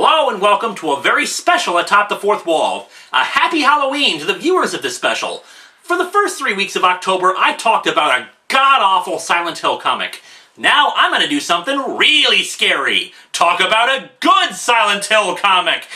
Hello and welcome to a very special Atop the Fourth Wall. A happy Halloween to the viewers of this special. For the first 3 weeks of October, I talked about a god-awful Silent Hill comic. Now I'm going to do something really scary. Talk about a good Silent Hill comic.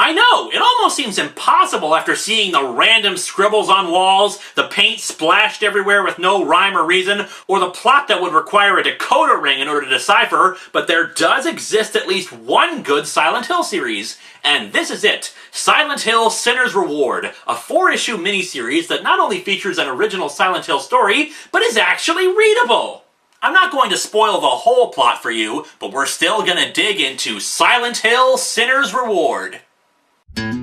I know, it almost seems impossible after seeing the random scribbles on walls, the paint splashed everywhere with no rhyme or reason, or the plot that would require a decoder ring in order to decipher, but there does exist at least one good Silent Hill series. And this is it, Silent Hill Sinner's Reward, a 4-issue miniseries that not only features an original Silent Hill story, but is actually readable. I'm not going to spoil the whole plot for you, but we're still gonna dig into Silent Hill Sinner's Reward. Welcome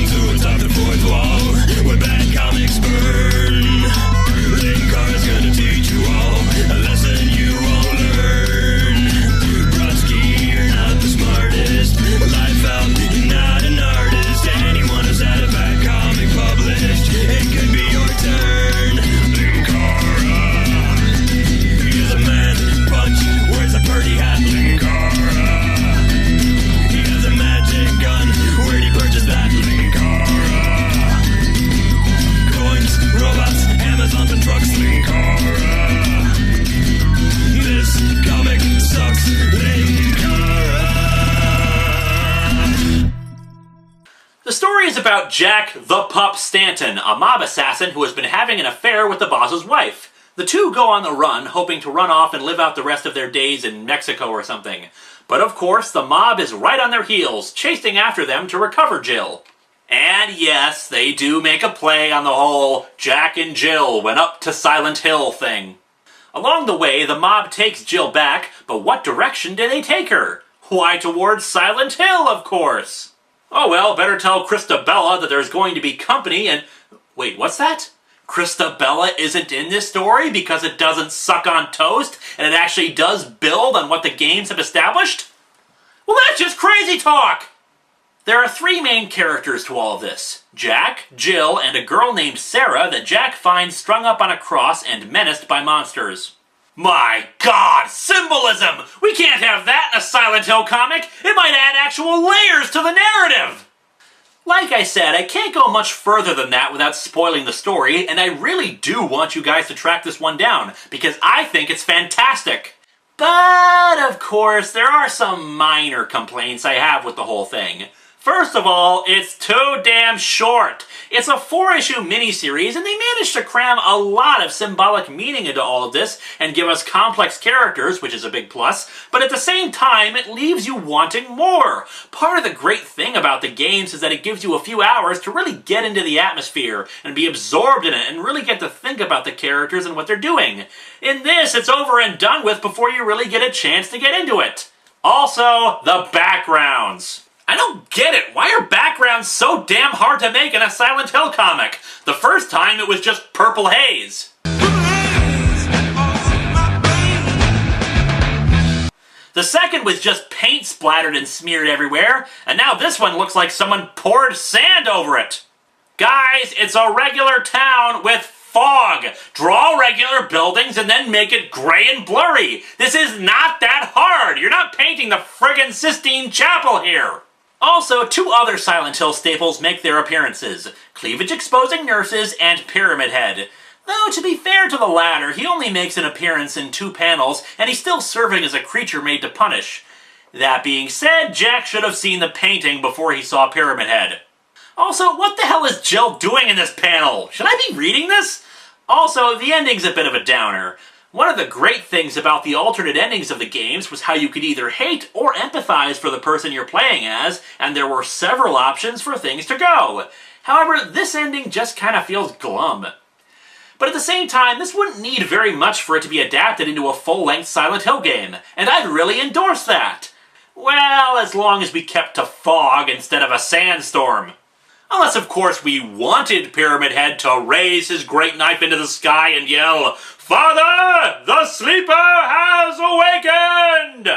to Atop the Fourth Wall, where bad comics burn. Linkar's gonna teach you all a lesson you won't learn. Brodsky, you're not the smartest. Life out, you're not an artist. Anyone who's had a bad comic published, it could be your turn. Linkara, he's a man punch, wears a birdie hat. Linkara, he has a magic gun. Where'd he purchase that? Linkara, coins, robots, Amazons and trucks. Linkara, this comic sucks. Linkara. The story is about Jack the Pup Stanton, a mob assassin who has been having an affair with the boss's wife. The two go on the run, hoping to run off and live out the rest of their days in Mexico or something. But of course, the mob is right on their heels, chasing after them to recover Jill. And yes, they do make a play on the whole Jack and Jill went up to Silent Hill thing. Along the way, the mob takes Jill back, but what direction do they take her? Why, towards Silent Hill, of course. Oh well, better tell Christabella that there's going to be company and... Wait, what's that? Christabella isn't in this story because it doesn't suck on toast and it actually does build on what the games have established? Well, that's just crazy talk! There are 3 main characters to all of this. Jack, Jill, and a girl named Sarah that Jack finds strung up on a cross and menaced by monsters. My God, symbolism! We can't have that in a Silent Hill comic! It might add actual layers to the narrative! Like I said, I can't go much further than that without spoiling the story, and I really do want you guys to track this one down, because I think it's fantastic. But, of course, there are some minor complaints I have with the whole thing. First of all, it's too damn short. It's a 4-issue miniseries, and they managed to cram a lot of symbolic meaning into all of this and give us complex characters, which is a big plus, but at the same time, it leaves you wanting more. Part of the great thing about the games is that it gives you a few hours to really get into the atmosphere and be absorbed in it and really get to think about the characters and what they're doing. In this, it's over and done with before you really get a chance to get into it. Also, the backgrounds. I don't get it. Why are backgrounds so damn hard to make in a Silent Hill comic? The first time it was just purple haze. The second was just paint splattered and smeared everywhere, and now this one looks like someone poured sand over it. Guys, it's a regular town with fog. Draw regular buildings and then make it gray and blurry. This is not that hard. You're not painting the friggin' Sistine Chapel here. Also, 2 other Silent Hill staples make their appearances, cleavage-exposing nurses and Pyramid Head. Though, to be fair to the latter, he only makes an appearance in 2 panels, and he's still serving as a creature made to punish. That being said, Jack should have seen the painting before he saw Pyramid Head. Also, what the hell is Jill doing in this panel? Should I be reading this? Also, the ending's a bit of a downer. One of the great things about the alternate endings of the games was how you could either hate or empathize for the person you're playing as, and there were several options for things to go. However, this ending just kind of feels glum. But at the same time, this wouldn't need very much for it to be adapted into a full-length Silent Hill game, and I'd really endorse that. Well, as long as we kept to fog instead of a sandstorm. Unless, of course, we wanted Pyramid Head to raise his great knife into the sky and yell, "Father, the sleeper has awakened!"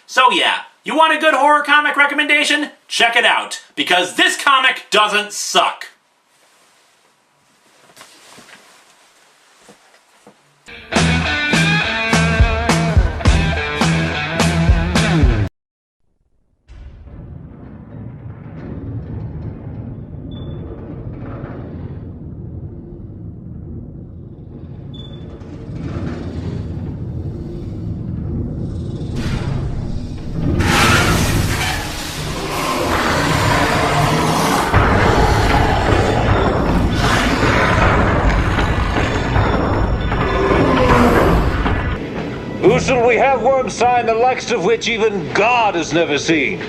So yeah, You want a good horror comic recommendation? Check it out, because this comic doesn't suck. Who shall we have, Wormstein, the likes of which even God has never seen?